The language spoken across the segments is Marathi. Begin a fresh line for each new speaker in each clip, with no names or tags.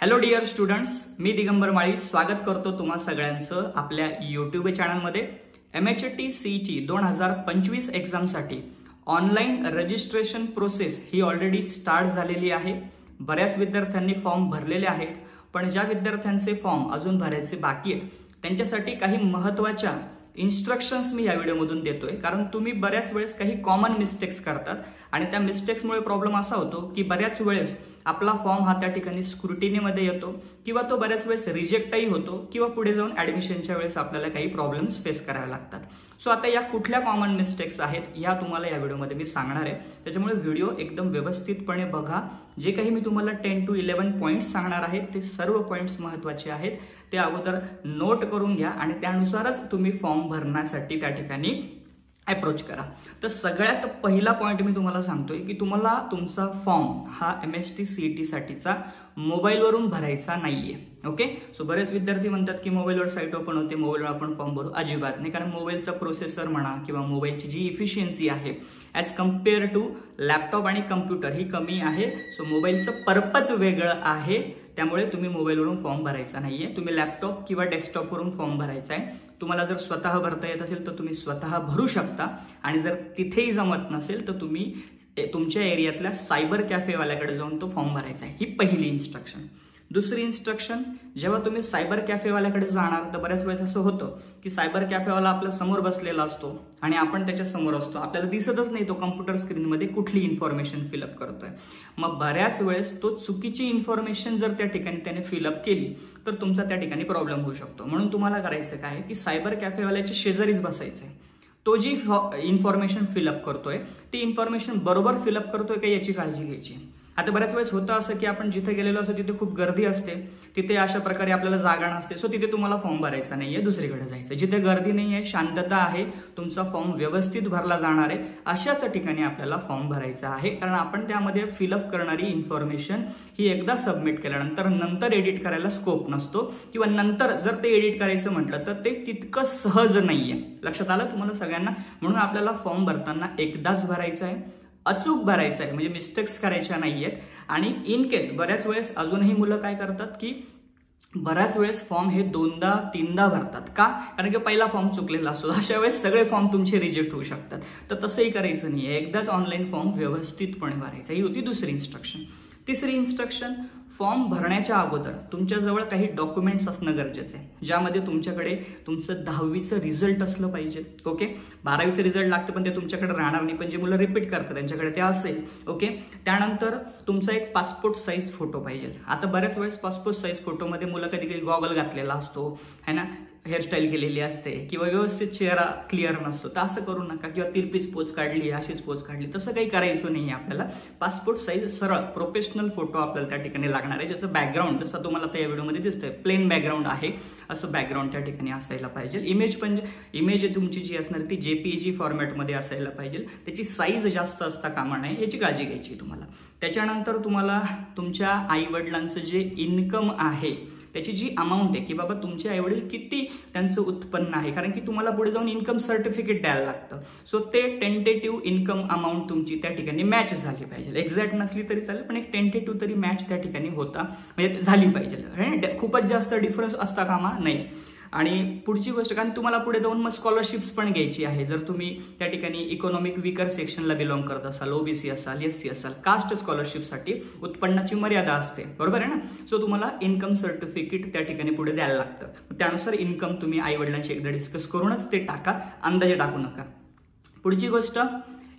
हॅलो डिअर स्टुडंट्स, मी दिगंबर माळी स्वागत करतो तुम्हा सगळ्यांचं आपल्या यूट्यूब चॅनलमध्ये। MHT CET 2025 एक्झामसाठी ऑनलाईन रजिस्ट्रेशन प्रोसेस ही ऑलरेडी स्टार्ट झालेली आहे। बऱ्याच विद्यार्थ्यांनी फॉर्म भरलेले आहेत, पण ज्या विद्यार्थ्यांचे फॉर्म अजून भरायचे बाकी आहेत त्यांच्यासाठी काही महत्त्वाच्या इन्स्ट्रक्शन्स मी या व्हिडिओमधून देतोय। कारण तुम्ही बऱ्याच वेळेस काही कॉमन मिस्टेक्स करतात आणि त्या मिस्टेक्समुळे प्रॉब्लेम असा होतो की बऱ्याच वेळेस आपला फॉर्म हा त्या ठिकाणी स्क्रुटिनीमध्ये येतो किंवा तो बऱ्याच वेळेस रिजेक्टही होतो किंवा पुढे जाऊन ऍडमिशनच्या वेळेस आपल्याला काही प्रॉब्लेम्स फेस करावे लागतात। सो आता या कुठल्या कॉमन मिस्टेक्स आहेत या तुम्हाला या व्हिडिओमध्ये मी सांगणार आहे, त्याच्यामुळे व्हिडिओ एकदम व्यवस्थितपणे बघा। जे काही मी तुम्हाला 10 to 11 पॉइंट्स सांगणार आहे ते सर्व पॉइंट्स महत्त्वाचे आहेत, ते अगोदर नोट करून घ्या आणि त्यानुसारच तुम्ही फॉर्म भरण्यासाठी त्या ठिकाणी अप्रोच करा। तर सगळ्यात पहिला पॉइंट मी तुम्हाला सांगतोय की तुम्हाला तुमचा फॉर्म हा MHT CET साठीचा मोबाईलवरून भरायचा नाहीये। ओके, सो बरेच विद्यार्थी म्हणतात की मोबाईलवर साईट ओपन होते, मोबाईलवर आपण फॉर्म भरू। अजिबात नाही, कारण मोबाईलचा प्रोसेसर म्हणा किंवा मोबाईलची जी इफिशियन्सी आहे ॲज कम्पेअर टू लॅपटॉप आणि कम्प्युटर ही कमी आहे। सो मोबाईलचं पर्पज वेगळं आहे, त्यामुळे तुम्ही मोबाईलवरून फॉर्म भरायचा नाहीये, तुम्ही लॅपटॉप किंवा डेस्कटॉपवरून फॉर्म भरायचा आहे। तुम्हाला जर स्वतः भरता येत असेल तर तुम्ही स्वतः भरू शकता, आणि जर तिथेही जमत नसेल तर तुम्ही तुमच्या एरियातल्या सायबर कॅफेवाल्याकडे जाऊन तो फॉर्म भरायचा आहे। ही पहिली इन्स्ट्रक्शन। दुसरी इन्स्ट्रक्शन, जेव्हा तुम्ही सायबर कॅफेवाल्याकडे जाणार तर बऱ्याच वेळेस असं होतं की सायबर कॅफेवाला आपल्या समोर बसलेला असतो आणि आपण त्याच्या समोर असतो, आपल्याला दिसतच नाही तो कम्प्युटर स्क्रीनमध्ये कुठली इन्फॉर्मेशन फिलअप करतोय। मग बऱ्याच वेळेस तो चुकीची इन्फॉर्मेशन जर त्या ठिकाणी त्याने फिलअप केली तर तुमचा त्या ठिकाणी प्रॉब्लेम होऊ शकतो। म्हणून तुम्हाला करायचं काय की सायबर कॅफेवाल्याच्या शेजारीच बसायचंय। तो जी इन्फॉर्मेशन फिलअप करतोय ती इन्फॉर्मेशन बरोबर फिलअप करतोय का याची काळजी घ्यायची। आता बऱ्याच वेळेस होतं असं की आपण जिथे गेलेलो असतो तिथे खूप गर्दी असते, तिथे अशा प्रकारे आपल्याला जागा नसते, सो तिथे तुम्हाला फॉर्म भरायचा नाहीये, दुसरीकडे जायचं। जिथे गर्दी नाहीये, शांतता आहे, तुमचा फॉर्म व्यवस्थित भरला जाणार आहे, अशाच ठिकाणी आपल्याला फॉर्म भरायचा आहे। कारण आपण त्यामध्ये फिलअप करणारी इन्फॉर्मेशन ही एकदा सबमिट केल्यानंतर नंतर एडिट करायला स्कोप नसतो, किंवा नंतर जर ते एडिट करायचं म्हटलं तर ते तितकं सहज नाहीये। लक्षात आलं तुम्हाला सगळ्यांना? म्हणून आपल्याला फॉर्म भरताना एकदाच भरायचा आहे, अचूक भरायचं आहे, म्हणजे मिस्टेक्स करायच्या नाहीयेत। आणि इन केस बऱ्याच वेळेस अजूनही मुलं काय करतात की बऱ्याच वेळेस फॉर्म हे 2दा 3दा भरतात। का? कारण की पहिला फॉर्म चुकलेला असतो, अशा वेळेस सगळे फॉर्म तुमचे रिजेक्ट होऊ शकतात। तर तसंही करायचं नाहीये, एकदाच ऑनलाईन फॉर्म व्यवस्थितपणे भरायचा। ही होती दुसरी इन्स्ट्रक्शन। तिसरी इन्स्ट्रक्शन, फॉर्म भरण्याच्या अगोदर तुमच्याजवळ काही डॉक्युमेंट्स असणं गरजेचं आहे, ज्यामध्ये तुमच्याकडे तुमचं 10वीचं रिझल्ट असलं पाहिजे। ओके, 12वीचं रिझल्ट लागतं पण ते तुमच्याकडे राहणार नाही, पण जे मुलं रिपीट करतात त्यांच्याकडे ते असेल। ओके, त्यानंतर तुमचा एक पासपोर्ट साईज फोटो पाहिजे। आता बऱ्याच वेळेस पासपोर्ट साईज फोटोमध्ये मुलं कधी कधी गॉगल घातलेला असतो, है ना, हेअरस्टाईल केलेली असते किंवा व्यवस्थित चेहरा क्लिअर नसतो, तर असं करू नका। किंवा तिरपीच पोच काढली, अशीच पोच काढली, तसं काही करायचं नाही आपल्याला। पासपोर्ट साईज सरळ प्रोफेशनल फोटो आपल्याला त्या ठिकाणी लागणार आहे, ज्याचं बॅकग्राऊंड जसं तुम्हाला त्या व्हिडिओमध्ये दिसतंय प्लेन बॅकग्राऊंड आहे, असं बॅकग्राऊंड त्या ठिकाणी असायला पाहिजे। इमेज तुमची जी असणार ती JPEG फॉर्मॅटमध्ये असायला पाहिजे, त्याची साईज जास्त असता कामा नये, याची काळजी घ्यायची तुम्हाला। त्याच्यानंतर तुम्हाला तुमच्या आई वडिलांचं जे इन्कम आहे त्याची जी अमाऊंट आहे की बाबा तुमचे आईवडील किती त्यांचं उत्पन्न आहे, कारण की तुम्हाला पुढे जाऊन इन्कम सर्टिफिकेट द्यायला लागतं। सो ते टेंटेटिव्ह इन्कम अमाऊंट तुमची त्या ठिकाणी मॅच झाली पाहिजे। एक्झॅक्ट नसली तरी चालेल, पण एक टेंटेटिव्ह तरी मॅच त्या ठिकाणी होता म्हणजे झाली पाहिजे। खूपच जास्त डिफरन्स असता कामा नाही। आणि पुढची गोष्ट, कारण तुम्हाला पुढे जाऊन मग स्कॉलरशिप्स पण घ्यायची आहे। जर तुम्ही त्या ठिकाणी इकॉनॉमिक वीकर सेक्शनला बिलॉंग करत असाल, OBC असाल, SC असाल, कास्ट स्कॉलरशिपसाठी उत्पन्नाची मर्यादा असते, बरोबर आहे ना। सो तुम्हाला इन्कम सर्टिफिकेट त्या ठिकाणी पुढे द्यायला लागतं, त्यानुसार इन्कम तुम्ही आई वडिलांशी एकदा डिस्कस करूनच ते टाका, अंदाजे टाकू नका। पुढची गोष्ट,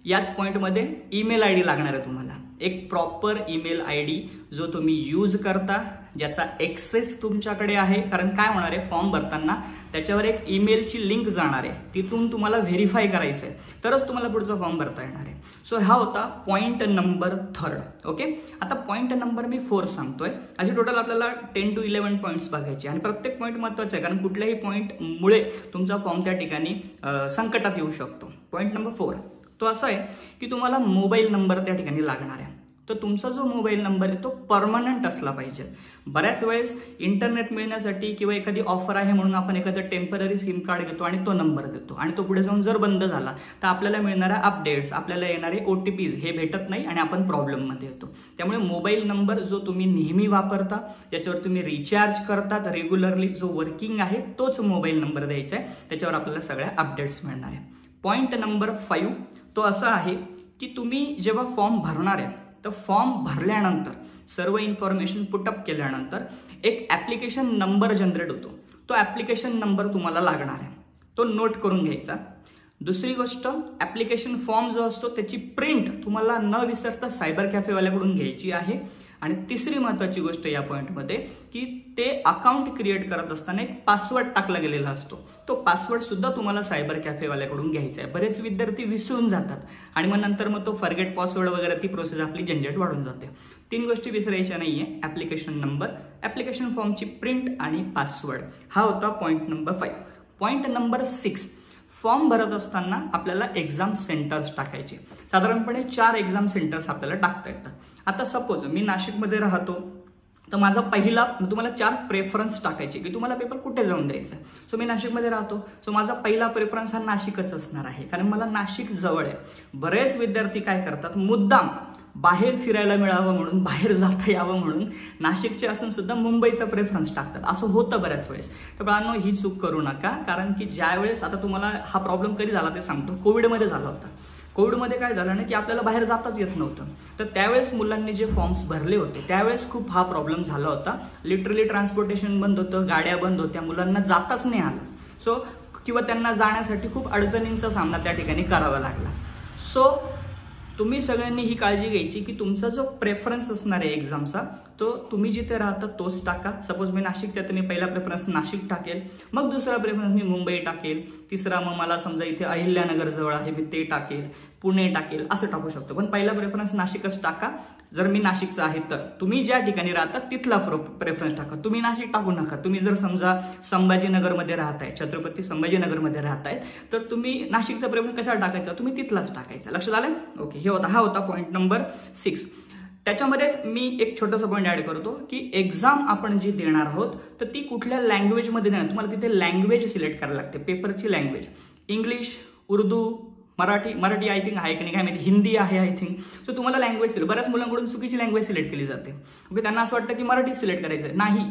याच पॉइंटमध्ये ईमेल ID लागणार आहे तुम्हाला, एक प्रॉपर ईमेल ID जो तुम्ही यूज करता, ज्याचा एक्सेस तुमच्याकडे आहे। कारण काय होणार आहे, फॉर्म भरताना त्याच्यावर एक ईमेलची लिंक जाणार आहे, तिथून तुम्हाला व्हेरीफाय करायचं आहे, तरच तुम्हाला पुढचा फॉर्म भरता येणार आहे। सो हा होता पॉइंट नंबर 3। ओके, आता पॉइंट नंबर मी 4 सांगतोय। असे टोटल आपल्याला 10 to 11 पॉइंट्स बघायचे आणि प्रत्येक पॉइंट महत्वाचा आहे, कारण कुठल्याही पॉइंटमुळे तुमचा फॉर्म त्या ठिकाणी संकटात येऊ शकतो। पॉइंट नंबर 4 तो असा आहे की तुम्हाला मोबाईल नंबर त्या ठिकाणी लागणार आहे। तर तुमचा जो मोबाईल नंबर आहे तो परमनंट असला पाहिजे. बऱ्याच वेळेस इंटरनेट मिळण्यासाठी किंवा एखादी ऑफर आहे म्हणून आपण एखादं टेम्पररी सिम कार्ड घेतो आणि तो नंबर देतो आणि तो पुढे जाऊन जर बंद झाला तर आपल्याला मिळणाऱ्या अपडेट्स, आपल्याला येणारे OTPs हे भेटत नाही आणि आपण प्रॉब्लेममध्ये येतो. त्यामुळे मोबाईल नंबर जो तुम्ही नेहमी वापरता, ज्याच्यावर तुम्ही रिचार्ज करतात रेग्युलरली, जो वर्किंग आहे तोच मोबाईल नंबर द्यायचा आहे. त्याच्यावर आपल्याला सगळ्या अपडेट्स मिळणार आहे. पॉईंट नंबर 5 तो असा आहे की तुम्ही जेव्हा फॉर्म भरणार आहे तर फॉर्म भरल्यानंतर सर्व इन्फॉर्मेशन पुटअप केल्यानंतर एक ऍप्लिकेशन नंबर जनरेट होतो. तो ऍप्लिकेशन नंबर तुम्हाला लागणार आहे, तो नोट करून घ्यायचा. दुसरी गोष्ट, ऍप्लिकेशन फॉर्म जो असतो त्याची प्रिंट तुम्हाला न विसरता सायबर कॅफेवाल्याकडून घ्यायची आहे. आणि तिसरी महत्वाची गोष्ट या पॉईंटमध्ये की ते अकाउंट क्रिएट करत असताना एक पासवर्ड टाकला गेलेला असतो, तो पासवर्ड सुद्धा तुम्हाला सायबर कॅफेवाल्याकडून घ्यायचा आहे. बरेच विद्यार्थी विसरून जातात आणि नंतर तो फॉरगेट पासवर्ड वगैरे ती प्रोसेस आपली झंझट वाढून जाते. 3 गोष्टी विसरायच्या नाहीये, ऍप्लिकेशन नंबर, ऍप्लिकेशन फॉर्मची प्रिंट आणि पासवर्ड. हा होता point number 5. Point number 6, form भरत असताना आपल्याला एक्झाम सेंटर्स टाकायचे. साधारणपणे 4 एक्झाम सेंटर्स आपल्याला टाकता येतात. आता सपोज मी नाशिकमध्ये राहतो तर माझा पहिला, तुम्हाला 4 प्रेफरन्स टाकायचे की तुम्हाला पेपर कुठे जाऊन द्यायचा. सो मी नाशिकमध्ये राहतो, सो माझा पहिला प्रेफरन्स हा नाशिकच असणार आहे कारण मला नाशिक जवळ आहे. बरेच विद्यार्थी काय करतात, मुद्दाम बाहेर फिरायला मिळावं म्हणून, बाहेर जाता यावं म्हणून नाशिकचे असून सुद्धा मुंबईचा प्रेफरन्स टाकतात. असं होतं बऱ्याच वेळेस. तर बाळांनो ही चूक करू नका, कारण की ज्या वेळेस, आता तुम्हाला हा प्रॉब्लेम कधी झाला ते सांगतो, कोविडमध्ये झाला होता. कोविडमध्ये काय झालं ना की आपल्याला बाहेर जाताच येत नव्हतं. तर त्यावेळेस मुलांनी जे फॉर्म्स भरले होते त्यावेळेस खूप हा प्रॉब्लेम झाला होता. लिटरली ट्रान्सपोर्टेशन बंद होतं, गाड्या बंद होत्या, मुलांना जाताच नाही आलं. सो किंवा त्यांना जाण्यासाठी खूप अडचणींचा सामना त्या ठिकाणी करावा लागला. सो तुम्ही सगळ्यांनी ही काळजी घ्यायची की तुमचा जो प्रेफरन्स असणार आहे एक्झामचा तो तुम्ही जिथे राहता तोच टाका. सपोज मी नाशिकच्या तर मी पहिला प्रेफरन्स नाशिक टाकेल, मग दुसरा प्रेफरन्स मी मुंबई टाकेल, तिसरा मग मला समजा इथे अहिल्यानगर जवळ आहे मी ते टाकेल, पुणे टाकेल, असं टाकू शकतो. पण पहिला प्रेफरन्स नाशिकच टाका. जर मी नाशिकचा आहे तर तुम्ही ज्या ठिकाणी राहता तिथला प्रेफरन्स टाका, तुम्ही नाशिक टाकू नका. तुम्ही जर समजा संभाजीनगरमध्ये राहताय, छत्रपती संभाजीनगरमध्ये राहताय, तर तुम्ही नाशिकचा प्रेफरन्स कसा टाकायचा, तुम्ही तिथलाच टाकायचा. लक्षात आलं? ओके, हा होता पॉईंट नंबर 6. त्याच्यामध्येच मी एक छोटासा पॉईंट ऍड करतो की एक्झाम आपण जी देणार आहोत तर ती कुठल्या लँग्वेजमध्ये देणार. तुम्हाला तिथे लँग्वेज सिलेक्ट करायला लागते, पेपरची language. English, Urdu, Marathi I think आहे की नाही काय माहिती, हिंदी आहे आय थिंक. सो तुम्हाला लँग्वेज सिलेक्ट, बऱ्याच मुलांकडून चुकीची लँग्वेज सिलेक्ट केली जाते. ओके, त्यांना असं वाटतं की मराठी सिलेक्ट करायचं नाही.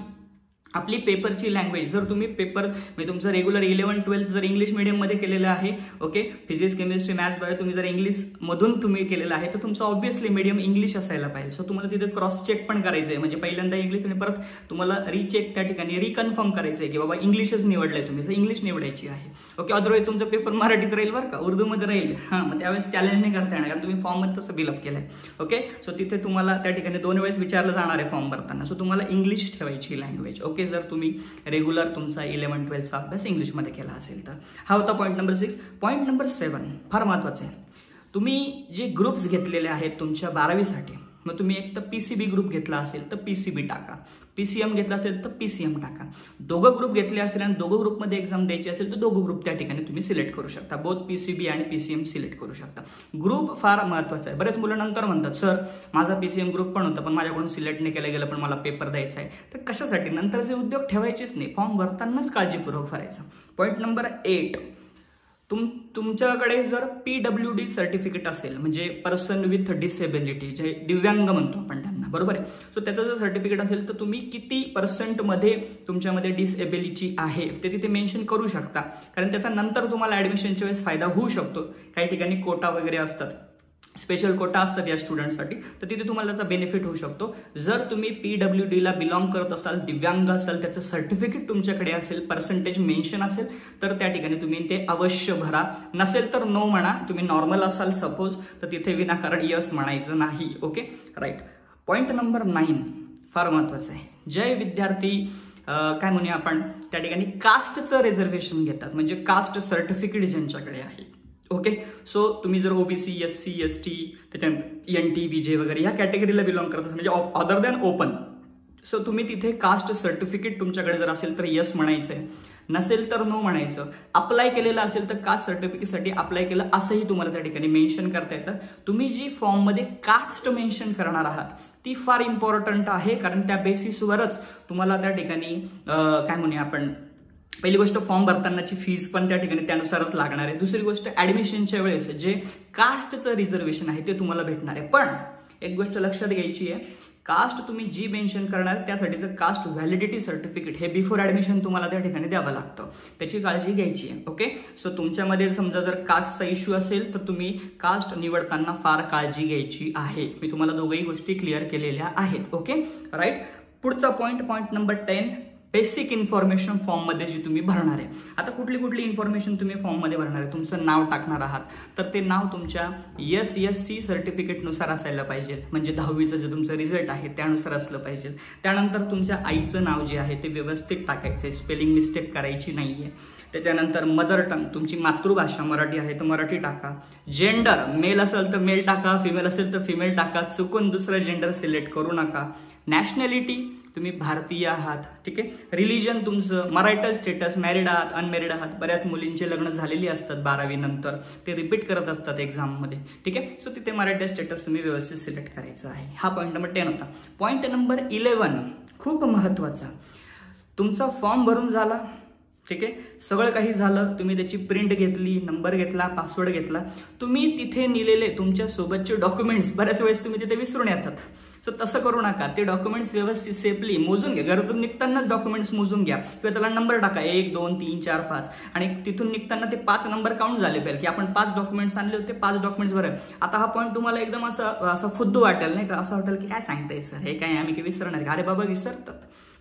आपली पेपरची लँग्वेज, जर तुम्ही पेपर म्हणजे तुमचं रेग्युलर 11-12 जर इंग्लिश मीडियममध्ये केलेलं आहे, okay, physics, chemistry, maths, bio तुम्ही जर इंग्लिशमधून तुम्ही केलेलं आहे तर तुमचं ऑब्व्हियसली मीडियम इंग्लिश असायला पाहिजे. सो तुम्हाला तिथे क्रॉस चेक पण करायचं आहे, म्हणजे पहिल्यांदा इंग्लिश आणि परत तुम्हाला रिचेक त्या ठिकाणी रिकन्फर्म करायचं आहे की बाबा इंग्लिशच निवडलंय तुम्ही, तर इंग्लिश निवडायची आहे. ओके, अदरवाईज तुमचा पेपर मराठीत राहील बरं का, उर्दूमध्ये राहील. हां, मग त्यावेळेस चॅलेंज नाही करता येणार कारण तुम्ही फॉर्ममध्ये तसं बिलअप केलंय. ओके, सो तिथे तुम्हाला त्या ठिकाणी 2 वेळेस विचारलं जाणार आहे फॉर्म भरताना. सो तुम्हाला इंग्लिश ठेवायची लँग्वेज. ओके, जर तुम्ही रेग्युलर तुमचा 11-12चा अभ्यास इंग्लिशमध्ये केला असेल तर. हा होता पॉईंट नंबर 6. पॉईंट नंबर 7 फार महत्वाचा आहे. तुम्ही जे ग्रुप्स घेतलेले आहेत तुमच्या 12वीसाठी, मग तुम्ही एक तर PCB ग्रुप घेतला असेल तर PCB टाका, PCM घेतला असेल तर PCM टाका. दोघं ग्रुप घेतले असेल आणि दोघं ग्रुपमध्ये एक्झाम द्यायची असेल तर दोघं ग्रुप त्या ठिकाणी तुम्ही सिलेक्ट करू शकता. बोथ PCB आणि PCM सिलेक्ट करू शकता. ग्रुप फार महत्वाचा आहे. बरेच मुलं नंतर म्हणतात सर माझा PCM ग्रुप पण होता पण माझ्याकडून सिलेक्ट नाही केलं गेलं पण मला पेपर द्यायचा आहे. तर कशासाठी, नंतरचे उद्योग ठेवायचेच नाही, फॉर्म भरतानाच काळजीपूर्वक भरायचं. पॉईंट नंबर 8, तुमच्याकडे जर PWD सर्टिफिकेट असेल, म्हणजे पर्सन विथ डिसेबिलिटी, जे दिव्यांग म्हणतो आपण त्यांना, बरोबर आहे. सो त्याचं जर सर्टिफिकेट असेल तर तुम्ही किती % तुमच्यामध्ये डिसेबिलिटी आहे ते तिथे मेन्शन करू शकता, कारण त्याचा नंतर तुम्हाला ऍडमिशनच्या वेळेस फायदा होऊ शकतो. काही ठिकाणी कोटा वगैरे असतात, स्पेशल कोटा असतात या स्टुडंटसाठी, तर तिथे तुम्हाला त्याचा बेनिफिट होऊ शकतो. जर तुम्ही PWD ला बिलॉंग करत असाल, दिव्यांग असाल, त्याचं सर्टिफिकेट तुमच्याकडे असेल, पर्सेंटेज मेन्शन असेल तर त्या ठिकाणी तुम्ही ते अवश्य भरा. नसेल तर नो म्हणा. तुम्ही नॉर्मल असाल सपोज तर तिथे विनाकारण यस म्हणायचं नाही. Okay, right. पॉईंट नंबर 9 फार महत्वाचं आहे. जे विद्यार्थी काय म्हणूया आपण त्या ठिकाणी कास्टचं रिझर्वेशन घेतात, म्हणजे कास्ट सर्टिफिकेट ज्यांच्याकडे आहे, ओके, सो तुम्ही जर OBC, SC, ST, त्याच्यानंतर NT, BJ वगैरे या कॅटेगरीला बिलॉंग करत असाल, म्हणजे अदर दॅन ओपन, सो तुम्ही तिथे कास्ट सर्टिफिकेट तुमच्याकडे जर असेल तर यस म्हणायचंय, नसेल तर नो म्हणायचं. अप्लाय केलेलं असेल तर कास्ट सर्टिफिकेटसाठी अप्लाय केलं असंही तुम्हाला त्या ठिकाणी मेन्शन करता येतं. तुम्ही जी फॉर्ममध्ये कास्ट मेन्शन करणार आहात ती फार इम्पॉर्टंट आहे, कारण त्या बेसिसवरच तुम्हाला त्या ठिकाणी काय म्हणूया आपण, पहिली गोष्ट फॉर्म भरतानाची फीस पण त्या ठिकाणी त्यानुसारच लागणार आहे. दुसरी गोष्ट ऍडमिशनच्या वेळेस जे कास्टचं रिझर्वेशन आहे ते तुम्हाला भेटणार आहे. पण एक गोष्ट लक्षात घ्यायची आहे, कास्ट तुम्ही जी मेन्शन करणार त्यासाठीचं कास्ट व्हॅलिडिटी सर्टिफिकेट हे बिफोर ऍडमिशन तुम्हाला त्या ठिकाणी द्यावं लागतं, त्याची काळजी घ्यायची आहे. ओके, सो तुमच्यामध्ये समजा जर कास्टचा इश्यू असेल तर तुम्ही कास्ट निवडताना फार काळजी घ्यायची आहे. मी तुम्हाला दोघही गोष्टी क्लिअर केलेल्या आहेत. Okay right. पुढचा point number 10, basic information form मध्ये जी तुम्ही भरणार आहे. आता कुठली इन्फॉर्मेशन तुम्ही फॉर्म मध्ये भरणार आहे, तुमचं नाव टाकणार आहात तर ते नाव तुमच्या SSC सर्टिफिकेटनुसार असायला पाहिजे, म्हणजे 10वीचं जे तुमचं रिझल्ट आहे त्यानुसार असलं पाहिजे. त्यानंतर तुमच्या आईचं नाव जे आहे ते व्यवस्थित टाकायचं, स्पेलिंग मिस्टेक करायची नाहीये. त्याच्यानंतर मदर टंग, तुमची मातृभाषा मराठी आहे तर मराठी टाका. जेंडर, मेल असेल तर मेल टाका, फिमेल असेल तर फिमेल टाका, चुकून दुसरं जेंडर सिलेक्ट करू नका. नॅशनॅलिटी, तुम्ही भारतीय आहात. ठीक आहे. रिलिजन तुमचं, मरायटल स्टेटस, मॅरिड आहात, अनमॅरिड आहात. बऱ्याच मुलींचे लग्न झालेली असतात 12वी नंतर, ते रिपीट करत असतात एक्झाम मध्ये. ठीक आहे. सो तिथे मरायटल स्टेटस तुम्ही व्यवस्थित सिलेक्ट करायचं आहे. हा पॉईंट नंबर 10 होता. पॉईंट नंबर 11 खूप महत्वाचा, तुमचा फॉर्म भरून झाला. ठीक आहे, सगळं काही झालं, तुम्ही त्याची प्रिंट घेतली, नंबर घेतला, पासवर्ड घेतला, तुम्ही तिथे लिहिलेले तुमच्या सोबतचे डॉक्युमेंट्स बऱ्याच वेळेस तुम्ही तिथे विसरून येतात. सो तसं करू नका. ते डॉक्युमेंट्स व्यवस्थित सेफली मोजून घ्या. घरातून निघतानाच डॉक्युमेंट्स मोजून घ्या किंवा त्याला नंबर टाका 1 2 3 4 5 आणि तिथून निघताना ते 5 नंबर काउंट झाले पाहिजे की आपण 5 डॉक्युमेंट्स आणले होते, 5 डॉक्युमेंट्स भरले. आता हा पॉईंट तुम्हाला एकदम असं फुद्दू वाटेल नाही का, असं वाटेल की काय सांगताय सर, हे काय आम्ही की विसरणार. अरे बाबा विसरतात,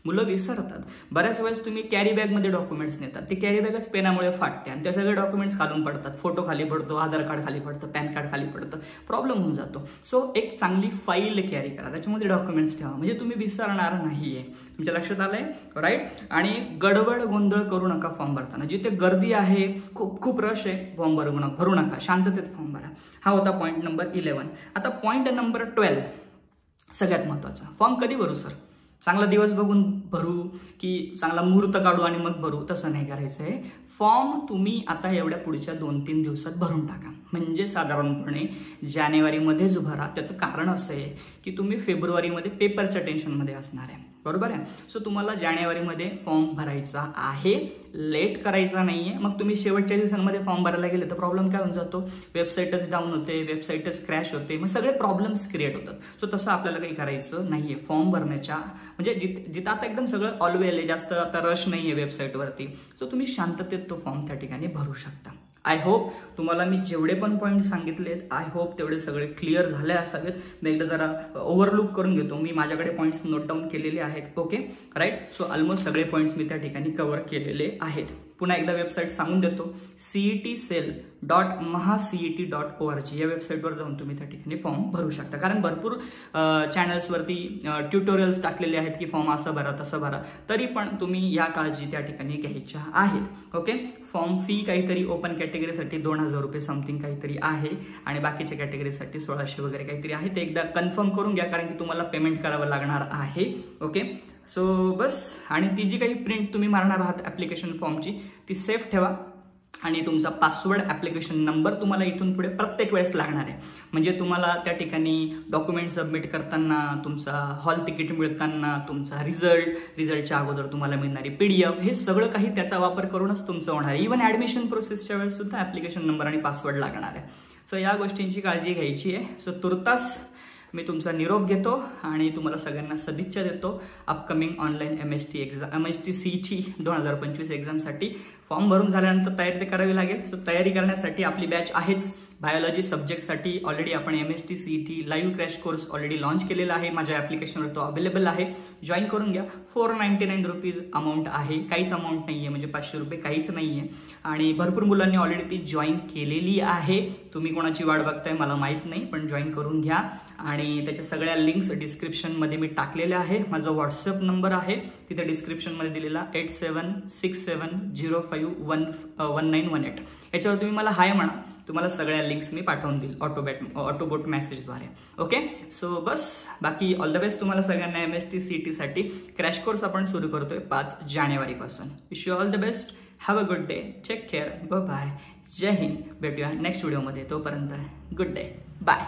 मुलं विसरतात. बऱ्याच वेळेस तुम्ही कॅरी बॅग मध्ये डॉक्युमेंट्स नेतात, ती कॅरी बॅगच पेनामुळे फाटते आणि त्या सगळे डॉक्युमेंट्स खालून पडतात, फोटो खाली पडतो, आधार कार्ड खाली पडतं, पॅन कार्ड खाली पडतं, प्रॉब्लेम होऊन जातो. सो एक चांगली फाईल कॅरी करा, त्याच्यामध्ये डॉक्युमेंट्स ठेवा, म्हणजे तुम्ही विसरणार नाहीये. तुमच्या लक्षात आलंय राईट. आणि गडबड गोंधळ करू नका फॉर्म भरताना. जिथे गर्दी आहे, खूप रश आहे, फॉर्म भरू नका, शांततेत फॉर्म भरा. हा होता पॉईंट नंबर 11. आता पॉईंट नंबर 12 सगळ्यात महत्वाचा, फॉर्म कधी भरू सर, चांगला दिवस बघून भरू की चांगला मुहूर्त काढू आणि मग भरू, तसं नाही करायचंय. फॉर्म तुम्ही आता एवढ्या पुढच्या 2-3 दिवसात भरून टाका, म्हणजे साधारणपणे जानेवारीमध्येच भरा. त्याचं कारण असं आहे की तुम्ही फेब्रुवारीमध्ये पेपरच्या टेन्शनमध्ये असणार आहे, बरोबर आहे. सो तुम्हाला जानेवारीमध्ये फॉर्म भरायचा आहे, लेट करायचा नाहीये. मग तुम्ही शेवटच्या दिवसांमध्ये फॉर्म भरायला गेले तर प्रॉब्लेम काय होऊन जातो, वेबसाईटच डाऊन होते, वेबसाईटच क्रॅश होते, मग सगळे प्रॉब्लेम्स क्रिएट होतात. सो तसं आपल्याला काही करायचं नाहीये. फॉर्म भरण्याच्या म्हणजे जिथं आता एकदम सगळं ऑलवेल आहे, जास्त आता रश नाहीये वेबसाईटवरती, सो तुम्ही शांततेत तो फॉर्म त्या ठिकाणी भरू शकता. आय होप तुम्हाला मी जेवढे पण पॉईंट सांगितलेत, आय होप तेवढे सगळे क्लिअर झाले असावेत. मी एकदा जरा ओव्हरलुक करून घेतो, मी माझ्याकडे पॉईंट्स नोट डाऊन केलेले आहेत. Okay right. सो ऑलमोस्ट सगळे पॉईंट्स मी त्या ठिकाणी कव्हर केलेले आहेत. पुन्हा एकदा वेबसाईट सांगून देतो, cetcell.mahacet.org या वेबसाईटवर जाऊन तुम्ही त्या ठिकाणी फॉर्म भरू शकता. कारण भरपूर चॅनल्सवरती ट्युटोरियल्स टाकलेले आहेत की फॉर्म असं भरा तसं भरा, तरी पण तुम्ही या काळजी त्या ठिकाणी घ्यायच्या आहेत. ओके. फॉर्म फी काहीतरी ओपन कॅटेगरीसाठी 2000 रुपये समथिंग काहीतरी आहे आणि बाकीच्या कॅटेगरीसाठी 1600 वगैरे काहीतरी आहे. ते एकदा कन्फर्म करून घ्या, कारण की तुम्हाला पेमेंट करावं लागणार आहे. ओके. सो बस. आणि ती जी काही प्रिंट तुम्ही मारणार आहात ऍप्लिकेशन फॉर्मची ती सेफ ठेवा आणि तुमचा पासवर्ड, ऍप्लिकेशन नंबर तुम्हाला इथून पुढे प्रत्येक वेळेस लागणार आहे. म्हणजे तुम्हाला त्या ठिकाणी डॉक्युमेंट सबमिट करताना, तुमचा हॉल तिकीट मिळताना, तुमचा रिझल्टच्या अगोदर तुम्हाला मिळणारी PDF, हे सगळं काही त्याचा वापर करूनच तुमचं होणार आहे. इव्हन ऍडमिशन प्रोसेसच्या वेळेस सुद्धा ऍप्लिकेशन नंबर आणि पासवर्ड लागणार आहे. सो या गोष्टींची काळजी घ्यायची आहे. सो तुर्तास मी तुमचा निरोप घेतो आणि तुम्हाला सगळ्यांना सदिच्छा देतो अपकमिंग ऑनलाईन MST CET 2025 एक्झामसाठी. फॉर्म भरून झाल्यानंतर तयारी करावी लागेल. सो तयारी करण्यासाठी आपली बॅच आहेच. बायोलॉजी सब्जेक्टसाठी ऑलरेडी आपण MST CET live crash course already launch केलेला आहे. माझ्या ॲप्लिकेशनवर तो अवेलेबल आहे, जॉईन करून घ्या. 499 रुपीज अमाऊंट आहे, काहीच अमाऊंट नाही आहे, म्हणजे 500 रुपये काहीच नाही आहे. आणि भरपूर मुलांनी ऑलरेडी ती जॉईन केलेली आहे. तुम्ही कोणाची वाट बघताय मला माहीत नाही, पण जॉईन करून घ्या. आणि त्याच्या सगळ्या लिंक्स डिस्क्रिप्शनमध्ये मी टाकलेल्या आहे. माझा व्हॉट्सअप नंबर आहे तिथे डिस्क्रिप्शनमध्ये दिलेला 8767051918. याच्यावर तुम्ही मला हाय म्हणा. तुम्हाला सगळ्या लिंक्स मी पाठवून देईल ऑटोबोट मेसेजद्वारे. ओके, सो बस बाकी ऑल द बेस्ट तुम्हाला सगळ्यांना MST CET साठी. क्रॅश कोर्स आपण सुरू करतोय 5 जानेवारीपासून. Wish you all the best. Have a good day. Take care. Bye. जय हिंद. भेटूया नेक्स्ट व्हिडिओमध्ये. तोपर्यंत गुड डे. बाय.